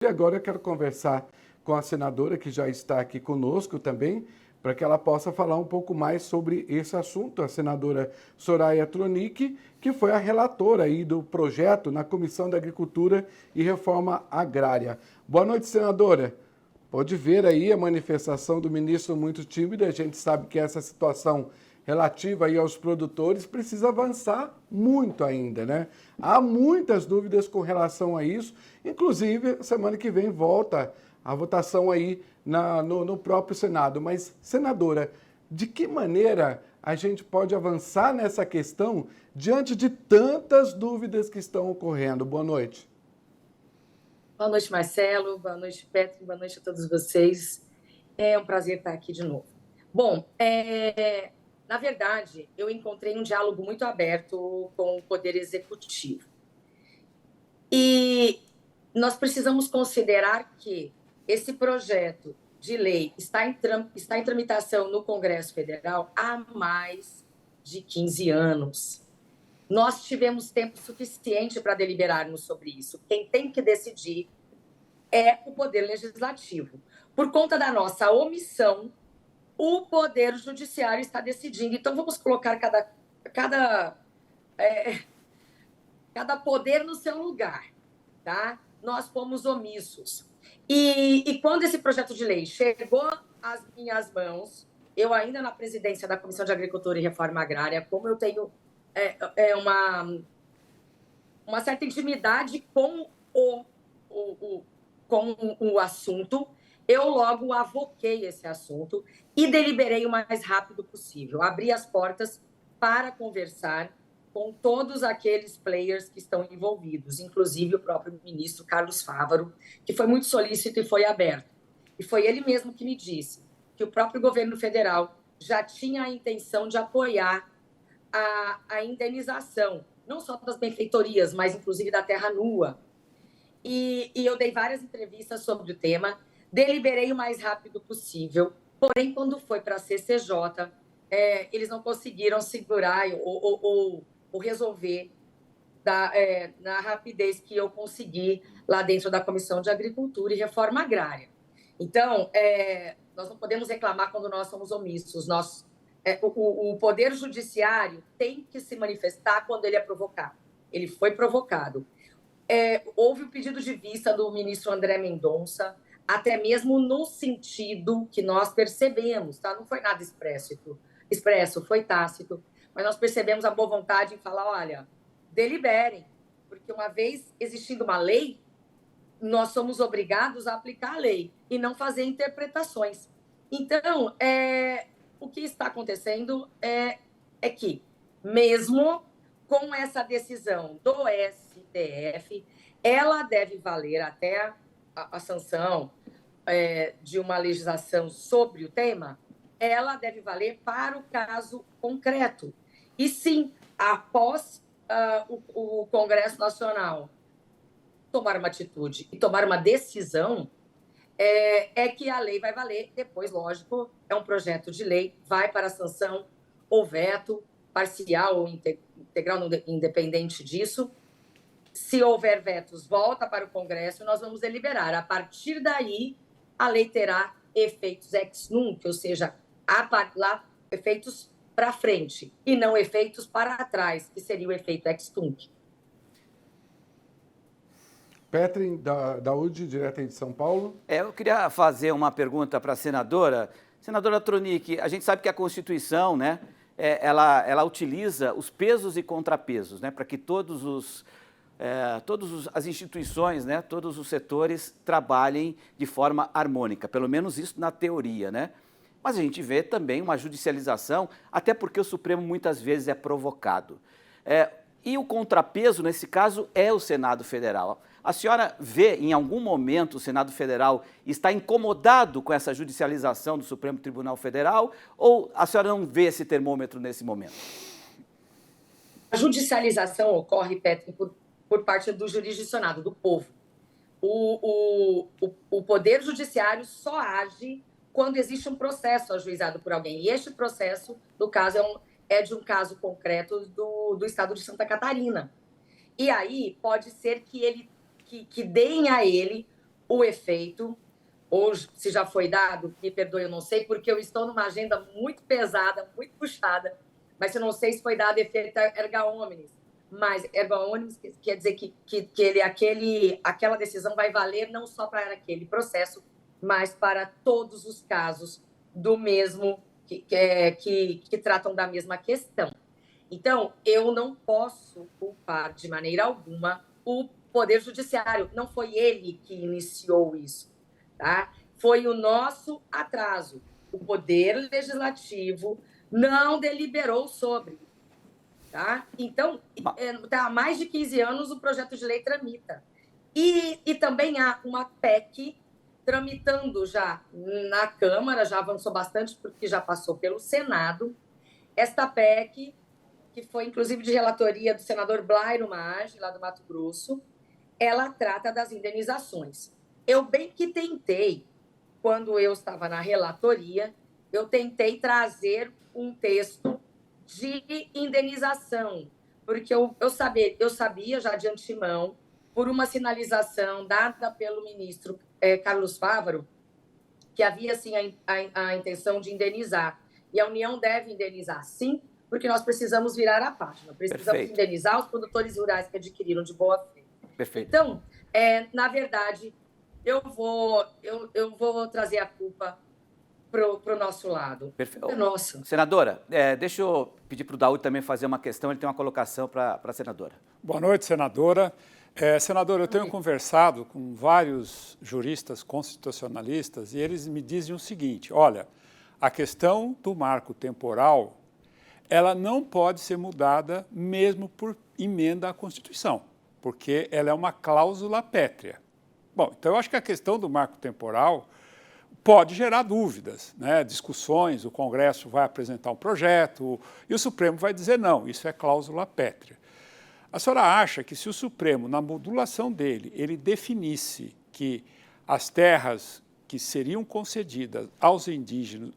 E agora eu quero conversar com a senadora que já está aqui conosco também, para que ela possa falar um pouco mais sobre esse assunto, a senadora Soraya Tronic, que foi a relatora aí do projeto na Comissão da Agricultura e Reforma Agrária. Boa noite, senadora. Pode ver aí a manifestação do ministro muito tímida, a gente sabe que essa situação relativa aí aos produtores precisa avançar muito ainda, né? Há muitas dúvidas com relação a isso, inclusive semana que vem volta a votação aí no próprio Senado. Mas, senadora, de que maneira a gente pode avançar nessa questão diante de tantas dúvidas que estão ocorrendo? Boa noite. Boa noite, Marcelo. Boa noite, Petro. Boa noite a todos vocês. É um prazer estar aqui de novo. Bom, na verdade, eu encontrei um diálogo muito aberto com o Poder Executivo. E nós precisamos considerar que esse projeto de lei está em tramitação no Congresso Federal há mais de 15 anos. Nós tivemos tempo suficiente para deliberarmos sobre isso. Quem tem que decidir é o Poder Legislativo. Por conta da nossa omissão, o Poder Judiciário está decidindo. Então, vamos colocar cada poder no seu lugar, tá? Nós fomos omissos. E quando esse projeto de lei chegou às minhas mãos, eu ainda na presidência da Comissão de Agricultura e Reforma Agrária, como eu tenho uma certa intimidade com o assunto, eu logo avoquei esse assunto e deliberei o mais rápido possível. Abri as portas para conversar com todos aqueles players que estão envolvidos, inclusive o próprio ministro Carlos Fávaro, que foi muito solícito e foi aberto. E foi ele mesmo que me disse que o próprio governo federal já tinha a intenção de apoiar a indenização, não só das benfeitorias, mas inclusive da terra nua. E eu dei várias entrevistas sobre o tema, deliberei o mais rápido possível, porém, quando foi para a CCJ, eles não conseguiram segurar ou resolver na rapidez que eu consegui lá dentro da Comissão de Agricultura e Reforma Agrária. Então, nós não podemos reclamar quando nós somos omissos. O Poder Judiciário tem que se manifestar quando ele é provocado. Ele foi provocado. Houve o pedido de vista do ministro André Mendonça, até mesmo no sentido que nós percebemos, tá? Não foi nada expresso, foi tácito, mas nós percebemos a boa vontade em falar, olha, deliberem, porque uma vez existindo uma lei, nós somos obrigados a aplicar a lei e não fazer interpretações. Então, o que está acontecendo é que, mesmo com essa decisão do STF, ela deve valer até a sanção de uma legislação sobre o tema, ela deve valer para o caso concreto. E sim, após o Congresso Nacional tomar uma atitude e tomar uma decisão, que a lei vai valer. Depois, lógico, é um projeto de lei, vai para a sanção ou veto, parcial ou integral, independente disso. Se houver vetos, volta para o Congresso e nós vamos deliberar. A partir daí, a lei terá efeitos ex nunc, ou seja, efeitos para frente e não efeitos para trás, que seria o efeito ex tunc. Petri, da UD, direto de São Paulo. Eu queria fazer uma pergunta para a senadora. Senadora Tronic, a gente sabe que a Constituição, né, ela utiliza os pesos e contrapesos, né, para que todas as instituições, né, todos os setores trabalhem de forma harmônica, pelo menos isso na teoria, né? Mas a gente vê também uma judicialização, até porque o Supremo muitas vezes é provocado. E o contrapeso, nesse caso, é o Senado Federal. A senhora vê, em algum momento, o Senado Federal está incomodado com essa judicialização do Supremo Tribunal Federal ou a senhora não vê esse termômetro nesse momento? A judicialização ocorre, Petri, por parte do jurisdicionado, do povo. O Poder Judiciário só age quando existe um processo ajuizado por alguém. E este processo, no caso, é de um caso concreto do estado de Santa Catarina. E aí pode ser que deem a ele o efeito, ou se já foi dado, me perdoe, eu não sei, porque eu estou numa agenda muito pesada, muito puxada, mas eu não sei se foi dado efeito erga omnes. Mas erga omnes quer dizer que aquela decisão vai valer não só para aquele processo, mas para todos os casos do mesmo que tratam da mesma questão. Então, eu não posso culpar de maneira alguma o Poder Judiciário. Não foi ele que iniciou isso, tá? Foi o nosso atraso. O Poder Legislativo não deliberou sobre, tá? Então, há mais de 15 anos o projeto de lei tramita. E também há uma PEC tramitando já na Câmara, já avançou bastante porque já passou pelo Senado. Esta PEC, que foi inclusive de relatoria do senador Blairo Maggi, lá do Mato Grosso, ela trata das indenizações. Eu bem que tentei, quando eu estava na relatoria, eu tentei trazer um texto de indenização, porque eu sabia já de antemão, por uma sinalização dada pelo ministro Carlos Fávaro, que havia, sim, a intenção de indenizar. E a União deve indenizar, sim, porque nós precisamos virar a página. Precisamos indenizar os produtores rurais que adquiriram de boa fé. Perfeito. Então, na verdade, eu vou trazer a culpa para o nosso lado. Perfeito. É nossa. Senadora, deixa eu pedir para o Daúd também fazer uma questão, ele tem uma colocação para a senadora. Boa noite, senadora. Senadora, eu tenho conversado com vários juristas constitucionalistas e eles me dizem o seguinte: olha, a questão do marco temporal, ela não pode ser mudada mesmo por emenda à Constituição, porque ela é uma cláusula pétrea. Bom, então eu acho que a questão do marco temporal pode gerar dúvidas, né? Discussões, o Congresso vai apresentar um projeto e o Supremo vai dizer não, isso é cláusula pétrea. A senhora acha que se o Supremo, na modulação dele, ele definisse que as terras que seriam concedidas aos indígenas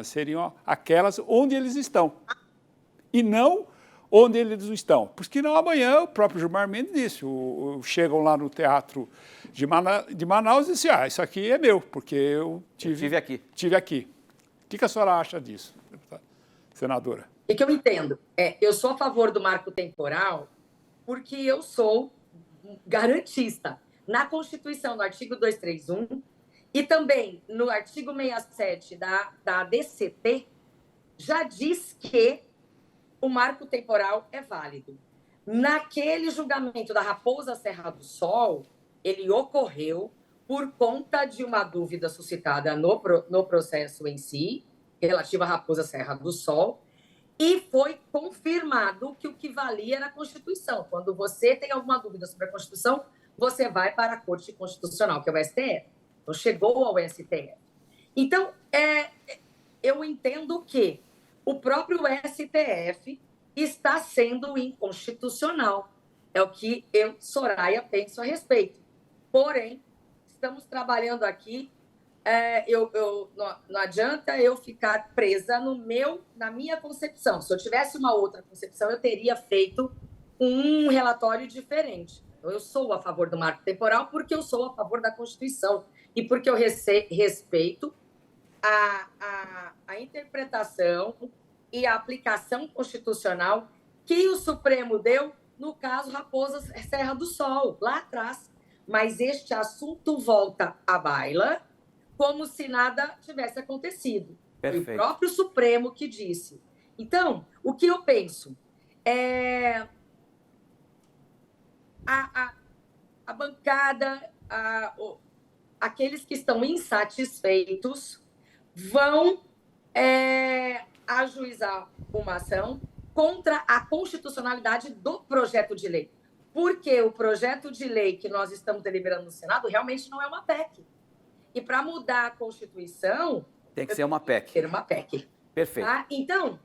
seriam aquelas onde eles estão, e não onde eles não estão? Porque não, amanhã o próprio Gilmar Mendes disse, chegam lá no teatro de Manaus e dizem, isso aqui é meu, porque eu tive aqui. O que a senhora acha disso, senadora? O que eu entendo? Eu sou a favor do marco temporal porque eu sou garantista. Na Constituição, no artigo 231, e também no artigo 67 da DCT, já diz que o marco temporal é válido. Naquele julgamento da Raposa Serra do Sol, ele ocorreu por conta de uma dúvida suscitada no processo em si, relativo à Raposa Serra do Sol, e foi confirmado que o que valia era a Constituição. Quando você tem alguma dúvida sobre a Constituição, você vai para a Corte Constitucional, que é o STF. Então, chegou ao STF. Então, eu entendo que o próprio STF está sendo inconstitucional. É o que eu, Soraya, penso a respeito. Porém, estamos trabalhando aqui, não adianta eu ficar presa na minha concepção. Se eu tivesse uma outra concepção, eu teria feito um relatório diferente. Então, eu sou a favor do marco temporal porque eu sou a favor da Constituição e porque eu respeito a interpretação e a aplicação constitucional que o Supremo deu no caso Raposa Serra do Sol, lá atrás. Mas este assunto volta à baila como se nada tivesse acontecido. Perfeito. Foi o próprio Supremo que disse. Então, o que eu penso? A bancada, aqueles que estão insatisfeitos vão ajuizar uma ação contra a constitucionalidade do projeto de lei. Porque o projeto de lei que nós estamos deliberando no Senado realmente não é uma PEC. E para mudar a Constituição... Tem que ser uma PEC. Ter uma PEC. Perfeito. Tá? Então,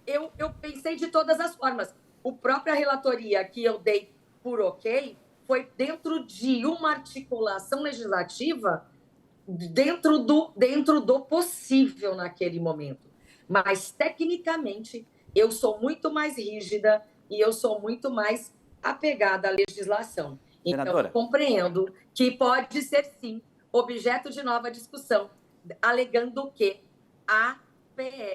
eu pensei de todas as formas. A própria relatoria que eu dei por ok foi dentro de uma articulação legislativa dentro do possível naquele momento. Mas, tecnicamente, eu sou muito mais rígida e eu sou muito mais apegada à legislação. Então, Senadora. eu compreendo que pode ser, sim, objeto de nova discussão, alegando que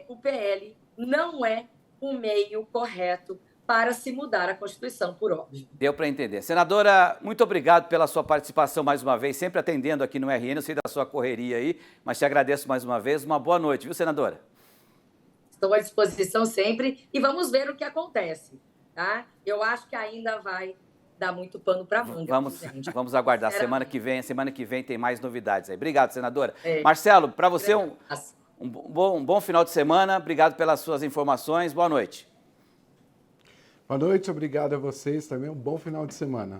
o PL não é o meio correto para se mudar a Constituição, por óbvio. Deu para entender. Senadora, muito obrigado pela sua participação mais uma vez, sempre atendendo aqui no RN, eu sei da sua correria aí, mas te agradeço mais uma vez. Uma boa noite, viu, senadora? Estou à disposição sempre e vamos ver o que acontece, tá? Eu acho que ainda vai dar muito pano para manga. Vamos aguardar. Semana que vem tem mais novidades aí. Obrigado, senadora. Marcelo, para você um bom final de semana. Obrigado pelas suas informações. Boa noite. Boa noite, obrigado a vocês também. Um bom final de semana.